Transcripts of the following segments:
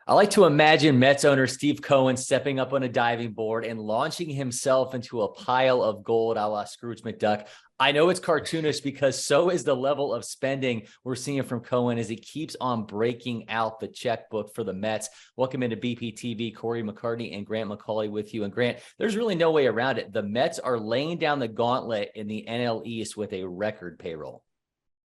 I like to imagine Mets owner Steve Cohen stepping up on a diving board and launching himself into a pile of gold a la Scrooge McDuck. I know it's cartoonish because so is the level of spending we're seeing from Cohen as he keeps on breaking out the checkbook for the Mets. Welcome into BPTV, Cory McCartney and Grant McAuley with you. And Grant, there's really no way around it. The Mets are laying down the gauntlet in the NL East with a record payroll.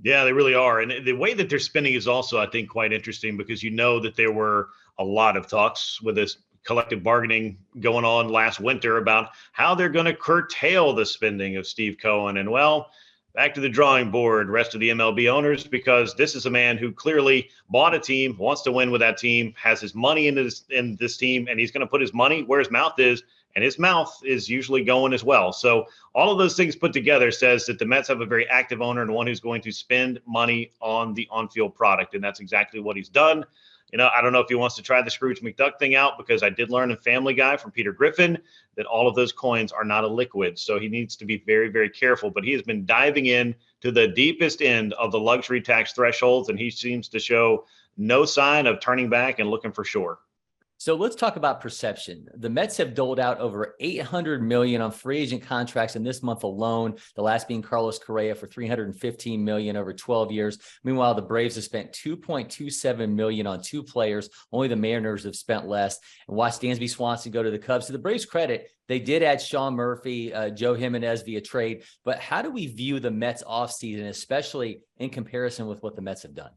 Yeah, they really are. And the way that they're spending is also, I think, quite interesting because you know that there were a lot of talks with this collective bargaining going on last winter about how they're going to curtail the spending of Steve Cohen. And well, back to the drawing board, rest of the MLB owners, because this is a man who clearly bought a team, wants to win with that team, has his money in this team, and he's going to put his money where his mouth is. And his mouth is usually going as well. So all of those things put together says that the Mets have a very active owner and one who's going to spend money on the on-field product. And that's exactly what he's done. You know, I don't know if he wants to try the Scrooge McDuck thing out because I did learn in Family Guy from Peter Griffin that all of those coins are not a liquid. So he needs to be very, very careful. But he has been diving in to the deepest end of the luxury tax thresholds, and he seems to show no sign of turning back and looking for shore. So let's talk about perception. The Mets have doled out over $800 million on free agent contracts in this month alone, the last being Carlos Correa for $315 million over 12 years. Meanwhile, the Braves have spent $2.27 million on two players. Only the Mariners have spent less. And watch Dansby Swanson go to the Cubs. To the Braves' credit, they did add Sean Murphy, Joe Jimenez via trade. But how do we view the Mets offseason, especially in comparison with what the Mets have done?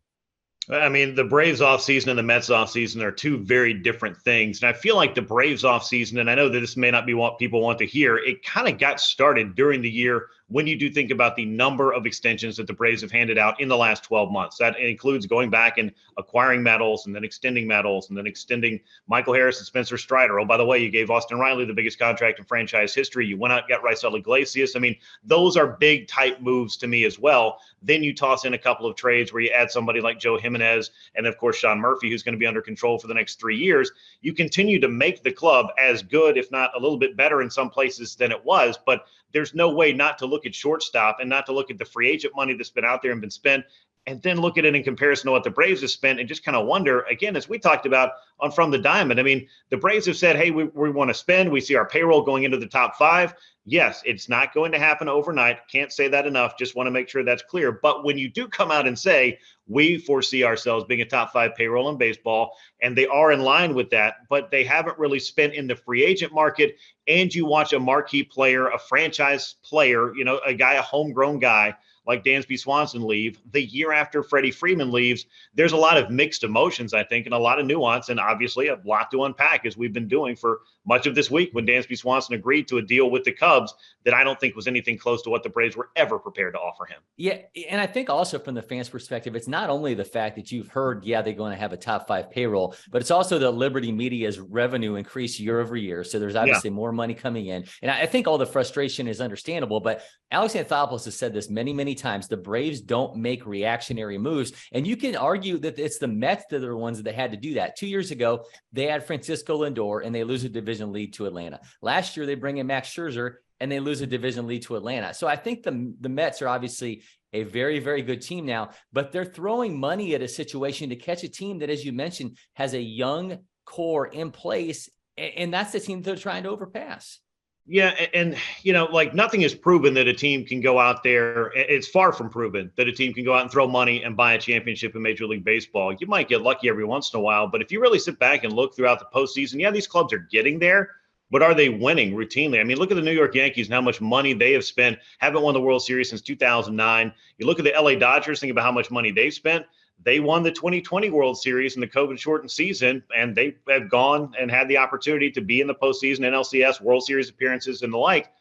I mean, the Braves offseason and the Mets offseason are two very different things. And I feel like the Braves offseason, and I know that this may not be what people want to hear, it kind of got started during the year when you do think about the number of extensions that the Braves have handed out in the last 12 months. That includes going back and acquiring metals and then extending metals and then extending Michael Harris and Spencer Strider. Oh, by the way, you gave Austin Riley the biggest contract in franchise history. You went out and got Raisel Iglesias. I mean, those are big type moves to me as well. Then you toss in a couple of trades where you add somebody like Joe Jimenez and, of course, Sean Murphy, who's going to be under control for the next 3 years. You continue to make the club as good, if not a little bit better in some places than it was. But there's no way not to look at shortstop and not to look at the free agent money that's been out there and been spent, and then look at it in comparison to what the Braves have spent and just kind of wonder, again, as we talked about on From the Diamond, I mean, the Braves have said, hey, we want to spend. We see our payroll going into the top five. Yes, it's not going to happen overnight. Can't say that enough. Just want to make sure that's clear. But when you do come out and say, we foresee ourselves being a top five payroll in baseball, and they are in line with that, but they haven't really spent in the free agent market, and you watch a marquee player, a franchise player, you know, a guy, a homegrown guy, like Dansby Swanson leave the year after Freddie Freeman leaves, there's a lot of mixed emotions, I think, and a lot of nuance, and obviously a lot to unpack as we've been doing for much of this week when Dansby Swanson agreed to a deal with the Cubs that I don't think was anything close to what the Braves were ever prepared to offer him. Yeah, and I think also from the fans' perspective, it's not only the fact that you've heard, yeah, they're going to have a top five payroll, but it's also that Liberty Media's revenue increased year over year. So there's obviously more money coming in. And I think all the frustration is understandable, but Alex Anthopoulos has said this many, many times. The Braves don't make reactionary moves. And you can argue that it's the Mets that are the ones that had to do that. 2 years ago, they had Francisco Lindor and they lose a division lead to Atlanta. Last year, they bring in Max Scherzer and they lose a division lead to Atlanta. So I think the Mets are obviously a very, very good team now, but they're throwing money at a situation to catch a team that, as you mentioned, has a young core in place. And that's the team they're trying to overpass. Yeah, and you know, like nothing is proven that a team can go out there. It's far from proven that a team can go out and throw money and buy a championship in Major League Baseball. You might get lucky every once in a while, but if you really sit back and look throughout the postseason, yeah, these clubs are getting there, but are they winning routinely? I mean, look at the New York Yankees and how much money they have spent. Haven't won the World Series since 2009. You look at the LA Dodgers, think about how much money they've spent. They won the 2020 World Series in the COVID-shortened season, and they have gone and had the opportunity to be in the postseason, NLCS, World Series appearances, and the like,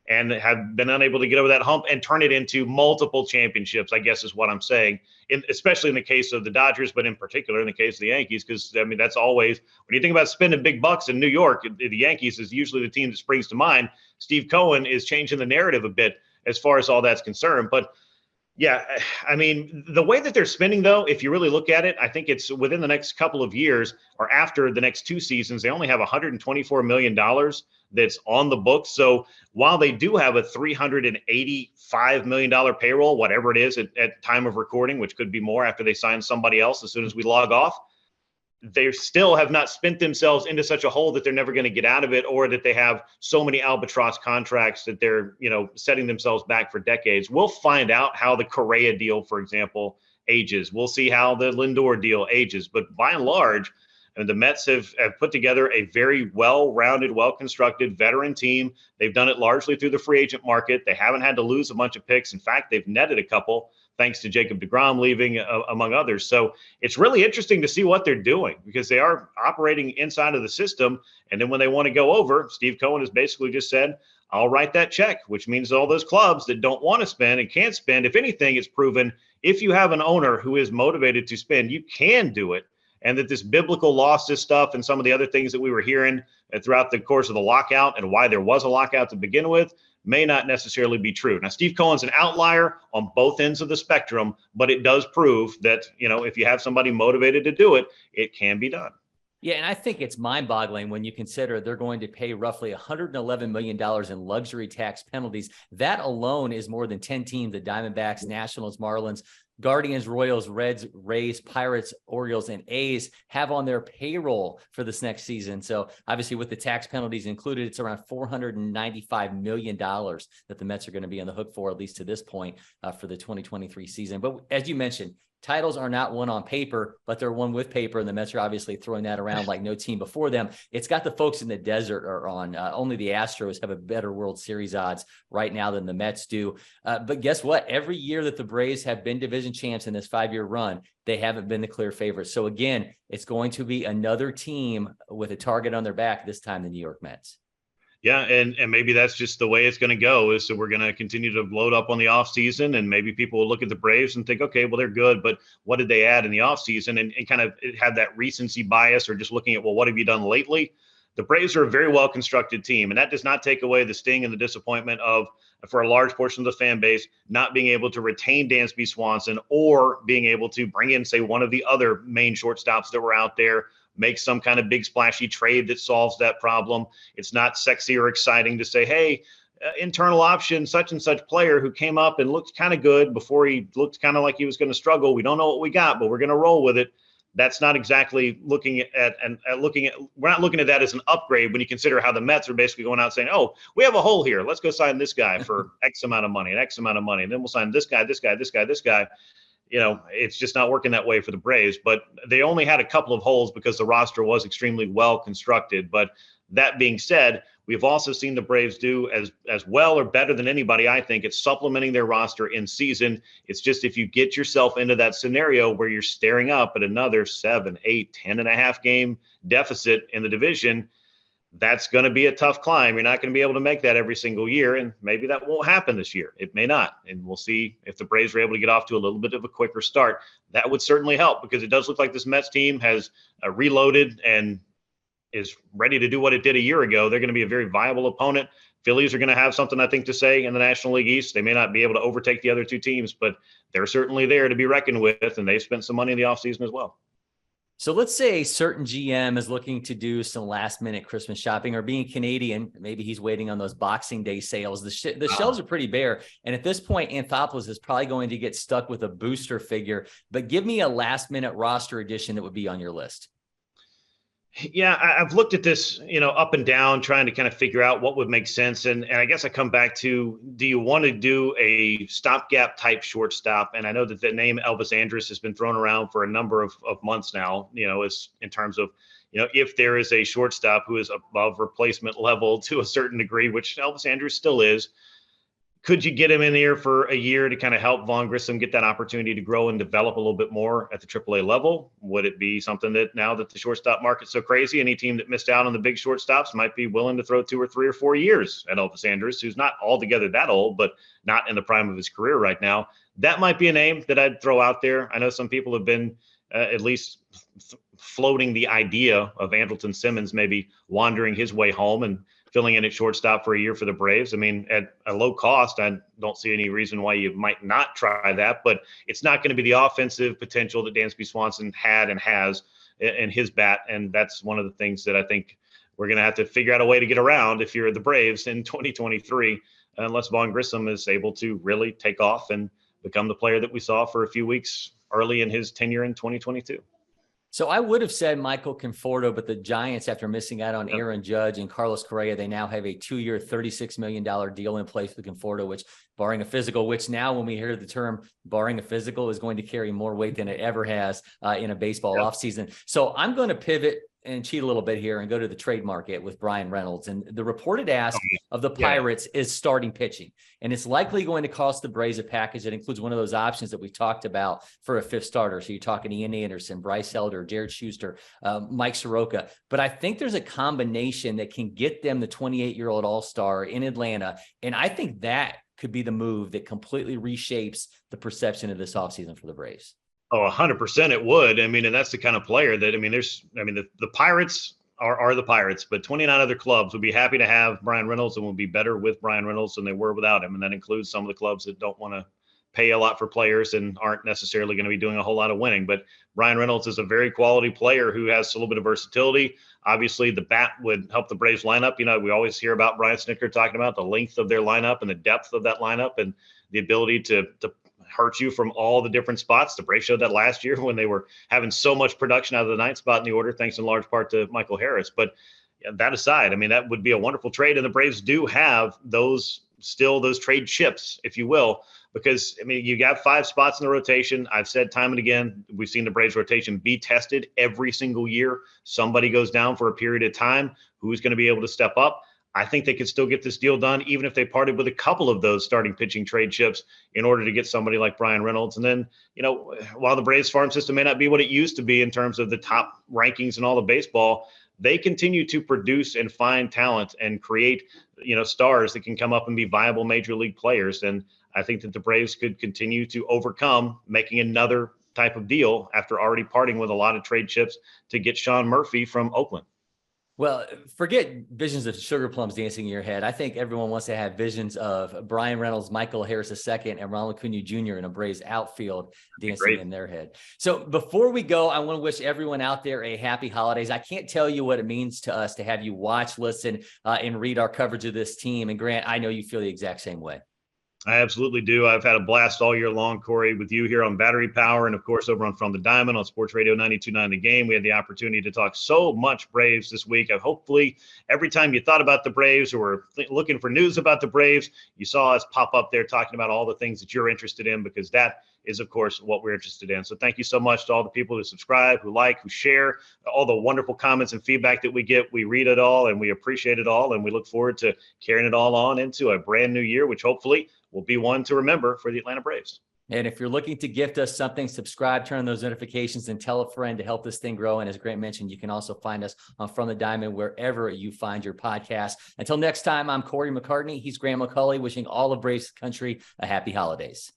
and have been unable to get over that hump and turn it into multiple championships, I guess is what I'm saying, especially in the case of the Dodgers, but in particular in the case of the Yankees, because, I mean, that's always, when you think about spending big bucks in New York, the Yankees is usually the team that springs to mind. Steve Cohen is changing the narrative a bit as far as all that's concerned, but yeah, I mean, the way that they're spending, though, if you really look at it, I think it's within the next couple of years or after the next two seasons, they only have $124 million that's on the books. So while they do have a $385 million payroll, whatever it is at time of recording, which could be more after they sign somebody else as soon as we log off, they still have not spent themselves into such a hole that they're never going to get out of it, or that they have so many albatross contracts that they're, setting themselves back for decades. We'll find out how the Correa deal, for example, ages. We'll see how the Lindor deal ages. But by and large, and the Mets have put together a very well-rounded, well-constructed veteran team. They've done it largely through the free agent market. They haven't had to lose a bunch of picks. In fact, they've netted a couple, thanks to Jacob deGrom leaving, among others. So it's really interesting to see what they're doing, because they are operating inside of the system. And then when they want to go over, Steve Cohen has basically just said, I'll write that check, which means all those clubs that don't want to spend and can't spend, if anything, it's proven if you have an owner who is motivated to spend, you can do it. And that this biblical losses stuff and some of the other things that we were hearing throughout the course of the lockout, and why there was a lockout to begin with, may not necessarily be true. Now, Steve Cohen's an outlier on both ends of the spectrum, but it does prove that, if you have somebody motivated to do it, it can be done. Yeah, and I think it's mind-boggling when you consider they're going to pay roughly $111 million in luxury tax penalties. That alone is more than 10 teams: the Diamondbacks, Nationals, Marlins, Guardians, Royals, Reds, Rays, Pirates, Orioles, and A's have on their payroll for this next season. So obviously with the tax penalties included, it's around $495 million that the Mets are going to be on the hook for, at least to this point, for the 2023 season. But as you mentioned, titles are not won on paper, but they're won with paper, and the Mets are obviously throwing that around like no team before them. It's got the folks in the desert are on. Only the Astros have a better World Series odds right now than the Mets do. But guess what? Every year that the Braves have been division champs in this 5-year run, they haven't been the clear favorites. So again, it's going to be another team with a target on their back, this time the New York Mets. Yeah, and maybe that's just the way it's going to go, is so we're going to continue to load up on the offseason, and maybe people will look at the Braves and think, okay, well, they're good, but what did they add in the offseason? And kind of have that recency bias, or just looking at, well, what have you done lately? The Braves are a very well-constructed team, and that does not take away the sting and the disappointment of, for a large portion of the fan base, not being able to retain Dansby Swanson, or being able to bring in, say, one of the other main shortstops that were out there, make some kind of big splashy trade that solves that problem. It's not sexy or exciting to say, hey, internal option, such and such player who came up and looked kind of good before he looked kind of like he was going to struggle. We don't know what we got, but we're going to roll with it. That's not exactly looking at we're not looking at that as an upgrade when you consider how the Mets are basically going out saying, oh, we have a hole here. Let's go sign this guy for X amount of money and X amount of money. And then we'll sign this guy, this guy, this guy, this guy. It's just not working that way for the Braves, but they only had a couple of holes because the roster was extremely well constructed. But that being said, we've also seen the Braves do as well or better than anybody, I think, at supplementing their roster in season. It's just, if you get yourself into that scenario where you're staring up at another 7, 8, 10.5 game deficit in the division, that's going to be a tough climb. You're not going to be able to make that every single year, and maybe that won't happen this year. It may not, and we'll see if the Braves are able to get off to a little bit of a quicker start. That would certainly help, because it does look like this Mets team has reloaded and is ready to do what it did a year ago. They're going to be a very viable opponent. Phillies are going to have something, I think, to say in the National League East. They may not be able to overtake the other two teams, but they're certainly there to be reckoned with, and they've spent some money in the offseason as well. So let's say a certain GM is looking to do some last-minute Christmas shopping, or being Canadian, maybe he's waiting on those Boxing Day sales. The shelves are pretty bare. And at this point, Anthopoulos is probably going to get stuck with a booster figure. But give me a last-minute roster addition that would be on your list. Yeah, I've looked at this, up and down, trying to kind of figure out what would make sense. And I guess I come back to, do you want to do a stopgap type shortstop? And I know that the name Elvis Andrus has been thrown around for a number of months now, as in terms of, if there is a shortstop who is above replacement level to a certain degree, which Elvis Andrus still is, could you get him in here for a year to kind of help Vaughn Grissom get that opportunity to grow and develop a little bit more at the AAA level? Would it be something that, now that the shortstop market's so crazy, any team that missed out on the big shortstops might be willing to throw 2 or 3 or 4 years at Elvis Andrus, who's not altogether that old, but not in the prime of his career right now? That might be a name that I'd throw out there. I know some people have been at least floating the idea of Andrelton Simmons maybe wandering his way home and filling in at shortstop for a year for the Braves. I mean, at a low cost, I don't see any reason why you might not try that, but it's not going to be the offensive potential that Dansby Swanson had and has in his bat. And that's one of the things that I think we're going to have to figure out a way to get around if you're the Braves in 2023, unless Vaughn Grissom is able to really take off and become the player that we saw for a few weeks early in his tenure in 2022. So I would have said Michael Conforto, but the Giants, after missing out on Yep. Aaron Judge and Carlos Correa, they now have a 2-year, $36 million deal in place with Conforto, which, barring a physical, which now when we hear the term barring a physical, is going to carry more weight than it ever has in a baseball offseason. So I'm going to pivot and cheat a little bit here and go to the trade market with Brian Reynolds. And the reported ask of the Pirates is starting pitching. And it's likely going to cost the Braves a package that includes one of those options that we've talked about for a fifth starter. So you're talking Ian Anderson, Bryce Elder, Jared Schuster, Mike Soroka. But I think there's a combination that can get them the 28-year-old all-star in Atlanta. And I think that could be the move that completely reshapes the perception of this offseason for the Braves. Oh, 100% it would. I mean, and that's the kind of player that, the Pirates are the Pirates, but 29 other clubs would be happy to have Brian Reynolds and will be better with Brian Reynolds than they were without him. And that includes some of the clubs that don't want to pay a lot for players and aren't necessarily going to be doing a whole lot of winning. But Brian Reynolds is a very quality player who has a little bit of versatility. Obviously, the bat would help the Braves lineup. You know, we always hear about Brian Snitker talking about the length of their lineup and the depth of that lineup and the ability to hurt you from all the different spots. The Braves showed that last year when they were having so much production out of the ninth spot in the order, thanks in large part to Michael Harris. But that aside, I mean, that would be a wonderful trade. And the Braves do have those trade chips, if you will, because, I mean, you got 5 spots in the rotation. I've said time and again, we've seen the Braves rotation be tested every single year. Somebody goes down for a period of time. Who's going to be able to step up? I think they could still get this deal done, even if they parted with a couple of those starting pitching trade chips in order to get somebody like Brian Reynolds. And then, you know, while the Braves farm system may not be what it used to be in terms of the top rankings and all of baseball, they continue to produce and find talent and create, you know, stars that can come up and be viable major league players. And I think that the Braves could continue to overcome making another type of deal after already parting with a lot of trade chips to get Sean Murphy from Oakland. Well, forget visions of sugar plums dancing in your head. I think everyone wants to have visions of Brian Reynolds, Michael Harris II, and Ronald Acuna Jr. in a Braves outfield dancing in their head. So before we go, I want to wish everyone out there a happy holidays. I can't tell you what it means to us to have you watch, listen, and read our coverage of this team. And Grant, I know you feel the exact same way. I absolutely do. I've had a blast all year long, Corey, with you here on Battery Power and, of course, over on From the Diamond on Sports Radio 92.9 The Game. We had the opportunity to talk so much Braves this week. Hopefully, every time you thought about the Braves or were looking for news about the Braves, you saw us pop up there talking about all the things that you're interested in, because that is, of course, what we're interested in. So thank you so much to all the people who subscribe, who like, who share, all the wonderful comments and feedback that we get. We read it all and we appreciate it all. And we look forward to carrying it all on into a brand new year, which hopefully will be one to remember for the Atlanta Braves. And if you're looking to gift us something, subscribe, turn on those notifications, and tell a friend to help this thing grow. And as Grant mentioned, you can also find us on From the Diamond wherever you find your podcast. Until next time, I'm Cory McCartney. He's Grant McAuley, wishing all of Braves country a happy holidays.